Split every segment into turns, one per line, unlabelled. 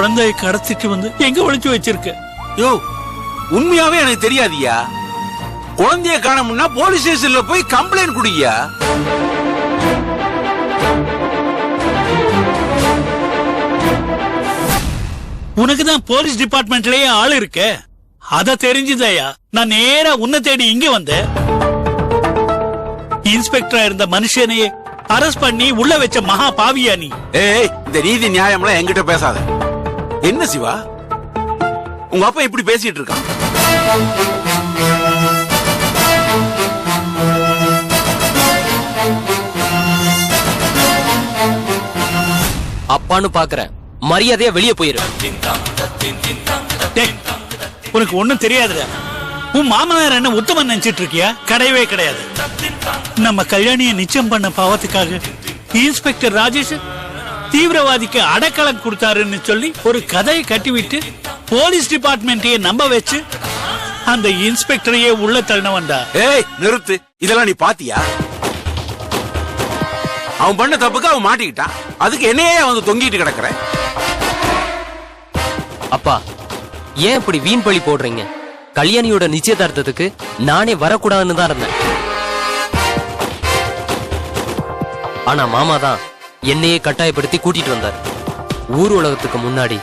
குழந்தையை கடத்திட்டு வந்து எங்க ஒளிச்சு வச்சிருக்க?
யோ, உண்மையாவே எனக்கு தெரியாதியா. குழந்தைய காணோம்னா போலீஸ் ஸ்டேஷன்ல போய் கம்ப்ளைண்ட் குடியா.
உனக்குதான் போலீஸ் டிபார்ட்மெண்ட்லயே ஆள் இருக்க. அத தெரிஞ்சுதாயா நான் நேரா உன்னை தேடி இங்க வந்தேன். இன்ஸ்பெக்டரா இருந்த மனுஷனையே அரெஸ்ட் பண்ணி உள்ள வச்ச மகா பாவியா நீ.
ஏய், இந்த நீதி நியாயம்லாம் என்கிட்ட பேசாத. என்ன சிவா, உங்க அப்பா இப்படி பேசிட்டு இருக்கான்?
அப்பான்னு பாக்குறேன், மரியாதையா வெளியே போயிரு.
உனக்கு ஒண்ணும் தெரியாதுடா. உன் மாமனார் என்ன உத்தமன் நினைச்சிட்டு இருக்கியா? கிடையவே கிடையாது. நம்ம கல்யாணியை நிச்சயம் பண்ண பாவத்துக்காக இன்ஸ்பெக்டர் ராஜேஷ் தீவிரவாதிக்கு அடக்கலம் கொடுத்தாருன்னு சொல்லி ஒரு கதையை கட்டிவிட்டு போலீஸ் டிபார்ட்மெண்ட்டையே நம்ப வச்சு அந்த இன்ஸ்பெக்டரையே உள்ள தள்ளினவன்டா.
ஏய் நிறுத்து, இதெல்லாம் நீ பாத்தியா? அவன் பண்ண தப்புக்கு அவன் மாட்டிக்கிட்டான். அதுக்கு என்னையே வந்து தொங்கிட்டு கிடக்குற.
அப்பா, ஏன் இப்படி வீண் பழி போடுறீங்க? கல்யாணியோட நிச்சயதார்த்தத்துக்கு நானே வரக்கூடாதுன்னு தான் இருந்தேன். ஆனா மாமா தான் என்னையே கட்டாயப்படுத்தி கூட்டிட்டு வந்தார். ஊர் உலகத்துக்கு முன்னாடி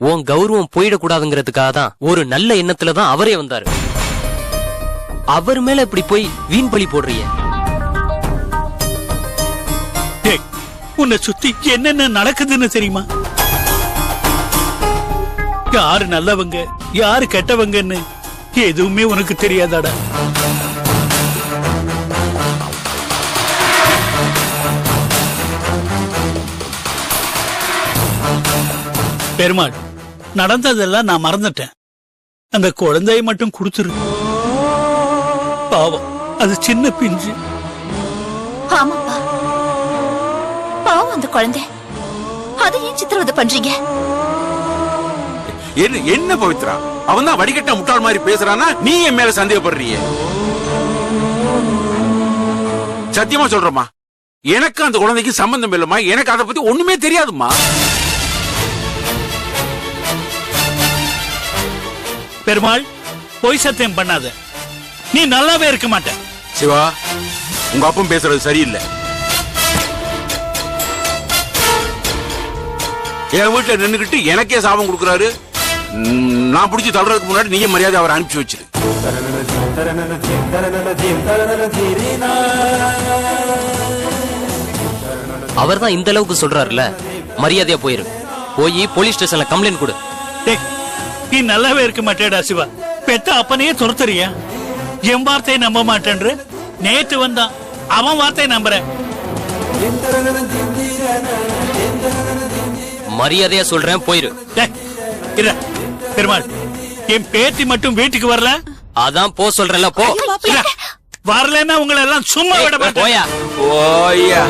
உன் கௌரவம் போயிடக்கூடாதுங்கிறதுக்காக தான் ஒரு நல்ல எண்ணத்துல தான் அவரே வந்தாரு. அவர் மேல இப்படி போய் வீண் பழி போடுறீங்க.
உன்னை சுத்தி என்னென்ன நடக்குதுன்னு தெரியுமா? யாரு நல்லவங்க யாரு கெட்டவங்கன்னு எதுவுமே உனக்கு தெரியாதாடா? பெருமாள், நடந்ததெல்லாம் நான் மறந்துட்டேன். அந்த குழந்தையை மட்டும் கொடுத்துரு. பாவம், அது சின்ன பிஞ்சு.
ஆமாப்பா, பாவம் அந்த குழந்தை. அதை ஏன் சித்திரவதை பண்றீங்க?
என்ன பவித்ரா, அவன் தான் வடிகட்ட முட்டாள் மாதிரி பேசுறானா? நீ என் மேல சந்தேகப்படுறிய? சத்தியமா சொல்றமா, எனக்கு அந்த குழந்தைக்கு சம்பந்தம் இல்லமா. எனக்கு அதை பத்தி ஒண்ணுமே தெரியாதுமா.
பெருமாள், பொய் சத்தியம் பண்ணாத. நீ நல்லாவே இருக்க மாட்ட.
சிவா, உங்க அப்பம் பேசுறது சரியில்லை. என் வீட்டுல நின்னுகிட்டு எனக்கே சாபம் கொடுக்கறாரு. நான் பிடிச்சி தள்ளுறதுக்கு முன்னாடி நீங்க மரியாதை அவரை அனுப்பிச்சு வச்சிரு.
அவர் தான் இந்த அளவுக்கு சொல்றாருல, மரியாதையா போயிரு. போய் போலீஸ் ஸ்டேஷன்ல கம்ப்ளைண்ட் கொடு.
நீ நல்லாவே இருக்க மாட்டேடா சிவா. பெத்த அப்பனையே துரத்துறியா? என் வார்த்தையை நம்ப மாட்டேன்ற. நேற்று வந்தான், அவன் வார்த்தையை நம்புற.
மரியாதையா சொல்றேன், போயிரு.
பெருமாள், என் பேத்தி மட்டும் வீட்டுக்கு வரல.
அதான் போ சொல்றேன்ல, போ.
வரலன்னா உங்களை எல்லாம் சும்மா விட மாட்டேன்.
போயா
போயா.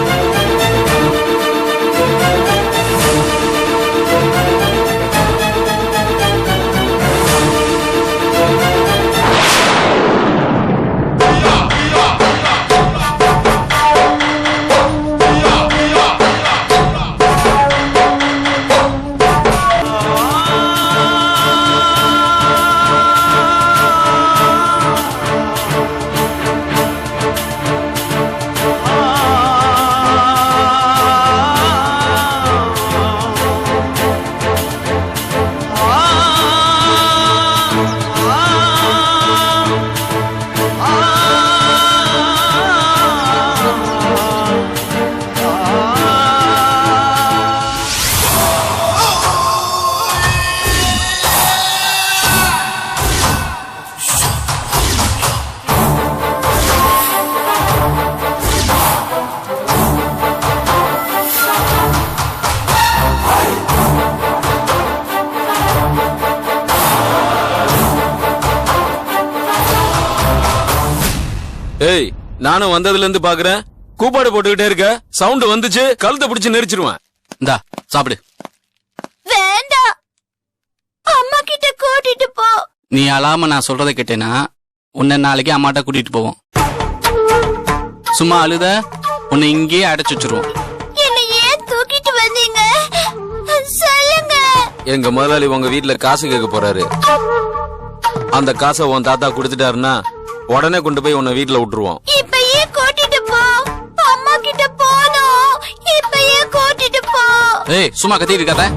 ஏய், நானும் வந்ததுல இருந்து பாக்குறேன். கூப்பாடு போட்டுக்கிட்டே இருக்க. சவுண்ட் வந்துச்சு, கழுத்தை பிடிச்சு நெரிச்சிருவேன். இந்தா சாப்பிடு.
வேண்டாம், அம்மா கிட்ட கூட்டிட்டு போ.
நீ அழாம நான் சொல்றதை கேட்டேனா உன்னை நாளைக்கு அம்மாட்ட கூட்டிட்டு போவோம். சும்மா அழுத உன்னை இங்கேயே அடைச்சு வச்சிருவோம்.
என்ன ஏன் தூக்கிட்டு வந்தீங்க சொல்லுங்க.
எங்க முதலாளி உங்க வீட்டுல காசு கேட்க போறாரு. அந்த காசை உன் தாத்தா கொடுத்துட்டாருன்னா உடனே கொண்டு போய் உன்னை வீட்டுல விட்டுருவோம்.
இப்பயே கூட்டிட்டு போ. அம்மா கிட்ட போனோம். இப்பயே கூட்டிட்டு போ.
ஏய் சும்மா கத்திட்டு இருக்காத.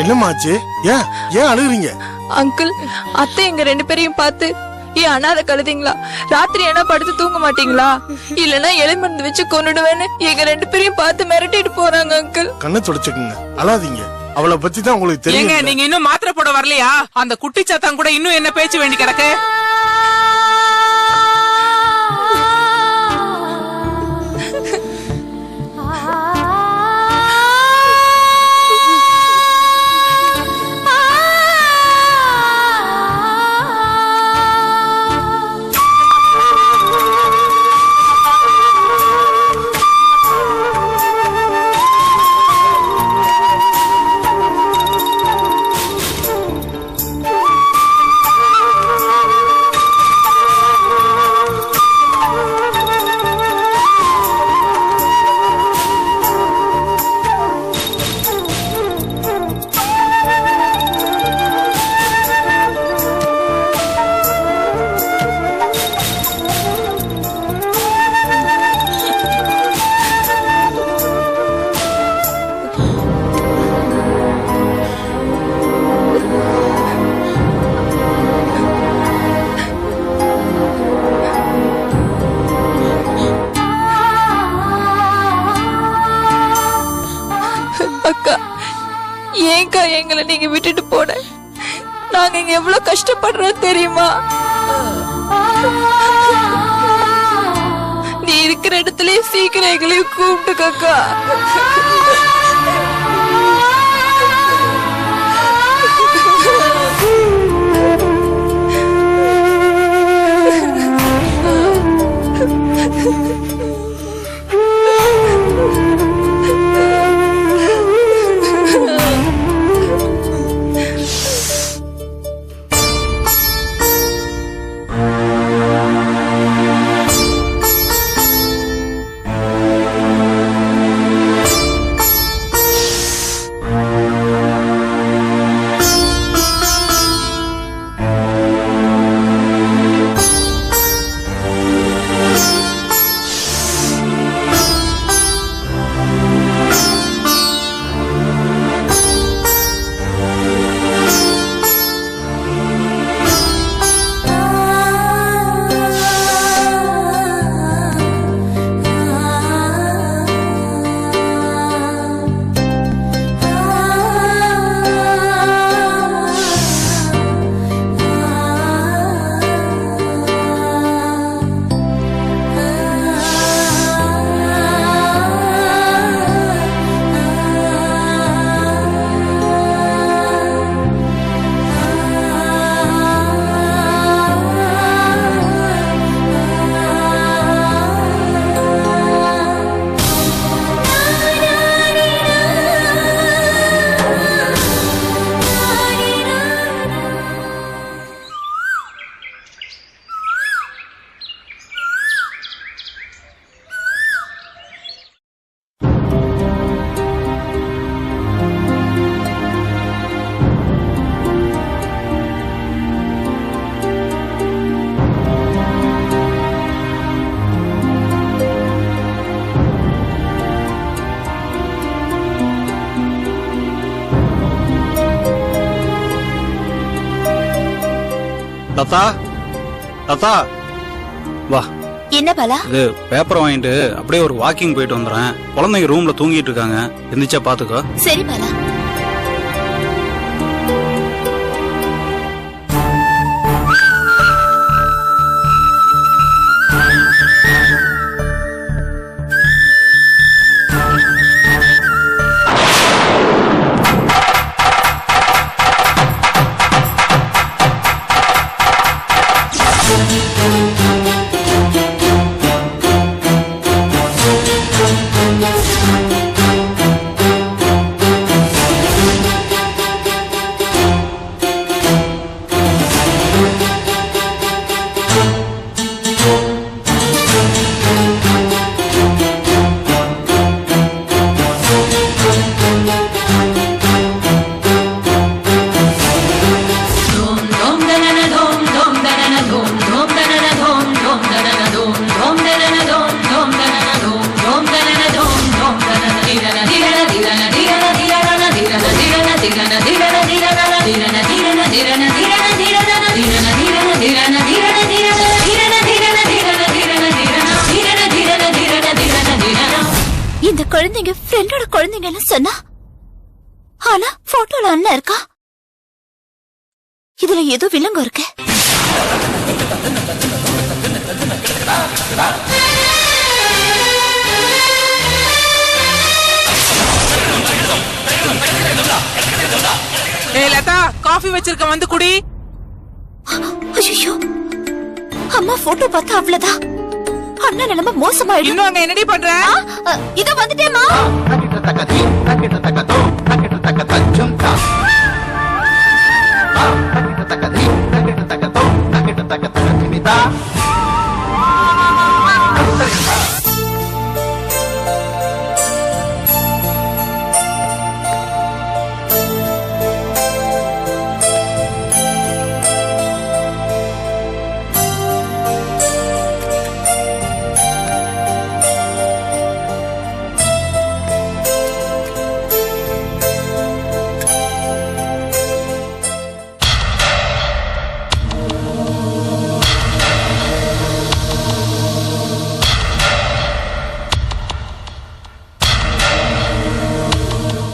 என்னமாச்சு? ஏன் ஏன் அழுகுறீங்க?
அங்கிள், அத்தை எங்க 2 பேரையும் பார்த்து ஏன் அனாதை கழுதிங்களா? ராத்திரி என்ன படுத்து தூங்க மாட்டீங்களா? இல்லனா எலுமருந்து வச்சு கொன்னுடுவேன்னு எங்க 2 பேரையும் பார்த்து மிரட்டிட்டு போறாங்க அங்கிள்.
கண்ணை தொடச்சுக்குங்க, அழாதீங்க. அவளை பத்தி தான் உங்களுக்கு தெரியும்.
நீங்க இன்னும் மாத்திரை போட வரலையா? அந்த குட்டி சாத்தான் கூட இன்னும் என்ன பேச்சு வேண்டி கிடக்கு?
அக்கா, ஏன்க்கா எங்களை நீங்க விட்டுட்டு போன? நாங்க இங்க எவ்வளவு கஷ்டப்படுறோம் தெரியுமா? நீ இருக்கிற இடத்துலயே சீக்கிரம் எங்களையும் கூப்பிட்டுக்கா.
தாத்தா, தாத்தா வா.
என்ன பாலா?
இது பேப்பர் வாங்கிட்டு அப்படியே ஒரு வாக்கிங் போயிட்டு வந்துறேன். குழந்தைங்க ரூம்ல தூங்கிட்டு இருக்காங்க, எந்திரிச்சா பாத்துக்கோ.
சரி பாலா. இந்த குழந்தைங்க ஃப்ரெண்டோட குழந்தைங்கன்னு சொன்னா, ஆனா போட்டோல அண்ணன் இருக்கா. இதுல ஏதோ வில்லங்கம் இருக்கு.
ஏய் லதா, காஃபி வச்சிருக்க, வந்து குடி.
ஐயோ, அம்மா போட்டோ பார்த்தா அவ்வளவுதான். அண்ணா நிலைமை மோசமாயிடும்.
இன்னும் அங்க என்னடி பண்ற?
இதோ வந்துட்டேமா.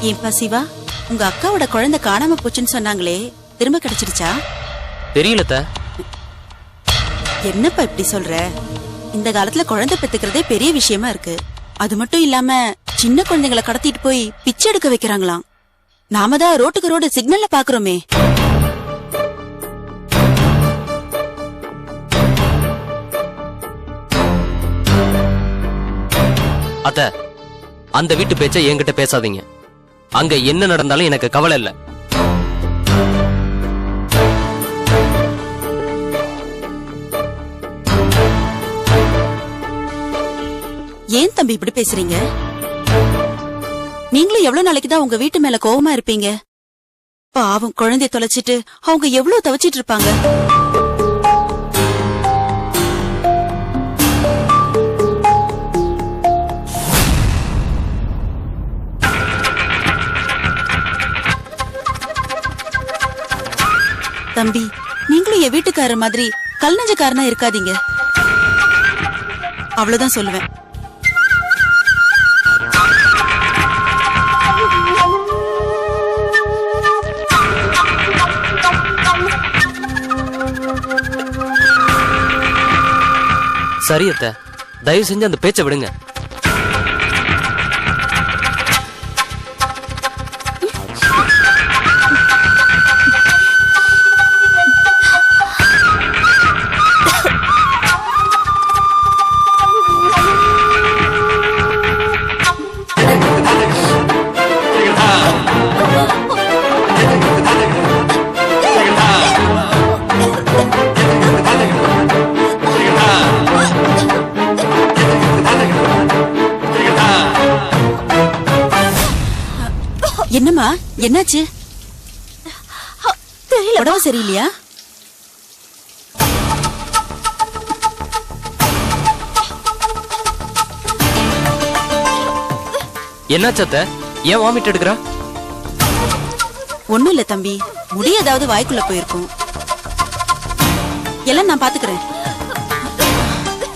ஏன்பா சிவா, உங்க அக்காவோட குழந்தை காணாம போச்சுன்னு சொன்னாங்களே, திரும்ப கிடைச்சிடுச்சா?
தெரியலத்த.
என்னப்பா இப்படி சொல்ற? இந்த காலத்துல குழந்தை பெத்துக்கிறதே பெரிய விஷயமா இருக்கு. அது மட்டும் இல்லாம சின்ன குழந்தைகளை கடத்திட்டு போய் பிச்சை எடுக்க வைக்கிறாங்களாம். நாம தான் ரோட்டுக்கு ரோடு சிக்னல்ல பாக்குறோமே.
அத்த, அந்த வீட்டு பேச்ச என்கிட்ட பேசாதீங்க. அங்க என்ன நடந்தாலும் எனக்கு கவலை இல்ல.
ஏன் தம்பி இப்படி பேசுறீங்க? நீங்களும் எவ்வளவு நாளைக்கு தான் உங்க வீட்டு மேல கோவமா இருப்பீங்க? பாவம், குழந்தைய தொலைச்சிட்டு அவங்க எவ்வளவு தவிச்சிட்டு இருப்பாங்க. தம்பி, நீங்களும் என் வீட்டுக்காரர் மாதிரி கல் நெஞ்சக்காரனா இருக்காதீங்க. அவ்வளவுதான் சொல்லுவேன்.
சரி அத்த, தயவு செஞ்சு அந்த பேச்சை விடுங்க. என்னம்மா, என்னாச்சு?
தெரியல.
உடம்பு சரியில்லையா?
என்னாச்சு அத்த? ஏன் வாமிட் எடுக்கிறா?
ஒண்ணும் இல்ல தம்பி, முடி ஏதாவது வாய்க்குள்ள போயிருக்கும். எல்லாம் நான் பாத்துக்கிறேன்.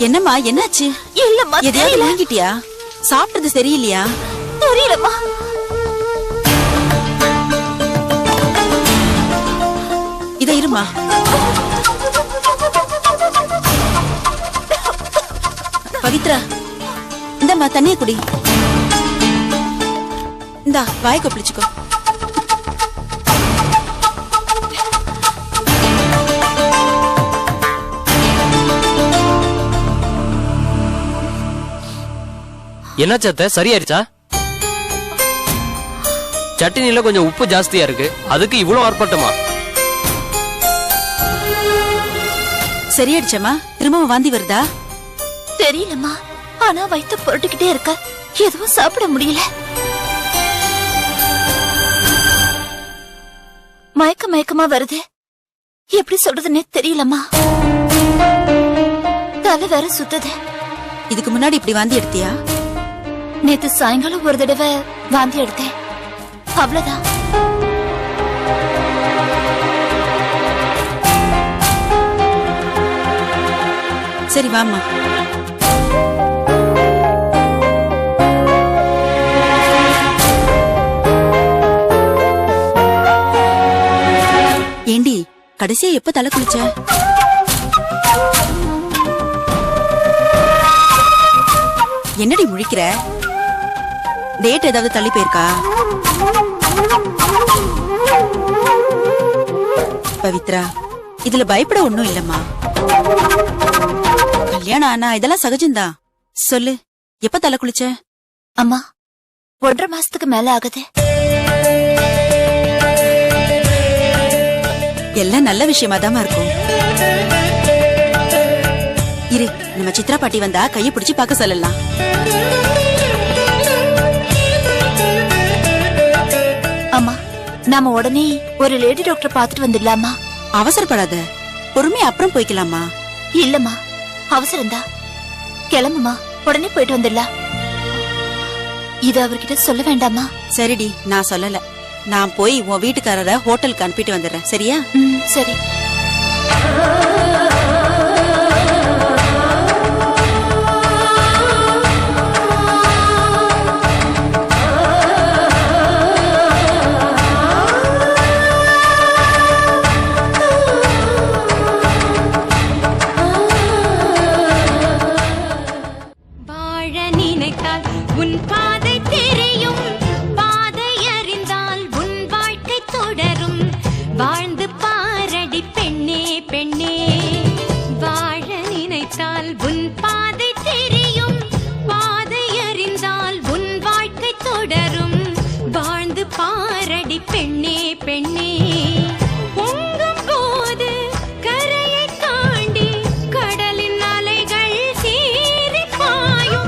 என்னம்மா, என்னாச்சு?
இல்லம்மா,
எதையாவது வாங்கிட்டியா? சாப்பிட்டது சரியில்லையா?
தெரியலம்மா.
இத இருமா. பவித்ரா, இந்தம்மா தண்ணிய குடி. இந்தா வாயை கொப்பளிச்சுக்கோ.
என்னாச்சு அத்தை, சரியாயிருச்சா? சட்னில கொஞ்சம் உப்பு ஜாஸ்தியா இருக்கு, அதுக்கு இவ்வளவு ஆர்ப்பாட்டமா?
சரியாயிடுச்சம்மா? திரும்பவும் வாந்தி வருதா?
தெரியலம்மா, ஆனா வயித்து புரட்டிக்கிட்டே இருக்க, எதுவும் சாப்பிட முடியல. மயக்கமா வருது, எப்படி சொல்றதுன்னே தெரியலம்மா. தலை வேற சுத்துது.
இதுக்கு முன்னாடி இப்படி வாந்தி எடுத்தியா?
நேத்து சாயங்காலம் ஒரு தடவை வாந்தி எடுத்தேன், அவ்வளவுதான்.
சரி வாம்மா. ஏண்டி கடைசியா எப்ப தலை குளிச்ச? என்னடி முழிக்கிற? டேட் ஏதாவது தள்ளி போயிருக்கா? பவித்ரா, இதுல பயப்பட ஒண்ணும் இல்லம்மா. கல்யாணம் ஆனா இதெல்லாம் சகஜம்தான். சொல்லு, எப்ப தலை குளிச்ச?
அம்மா, 1.5 மாசத்துக்கு மேல ஆகுது.
எல்லாம் நல்ல விஷயமாதாமா இருக்கும். இரு, நம்ம சித்ரா பாட்டி வந்தா கைய பிடிச்சு பார்க்க சொல்லலாம்.
அம்மா, நாம உடனே ஒரு லேடி டாக்டர் பாத்துட்டு வந்துடலாமா?
அவசரப்படாத, பொறுமையா அப்புறம் போய்க்கலாமா?
இல்லம்மா, அவசரம்தான். கிளம்புமா, உடனே போயிட்டு வந்துடலாம். இது அவர்கிட்ட சொல்ல வேண்டாமா?
சரிடி, நான் சொல்லல. நான் போய் உன் வீட்டுக்காரரை ஹோட்டலுக்கு அனுப்பிட்டு வந்துடுறேன், சரியா?
சரி.
பாரடி பெண்ணே பெண்ணே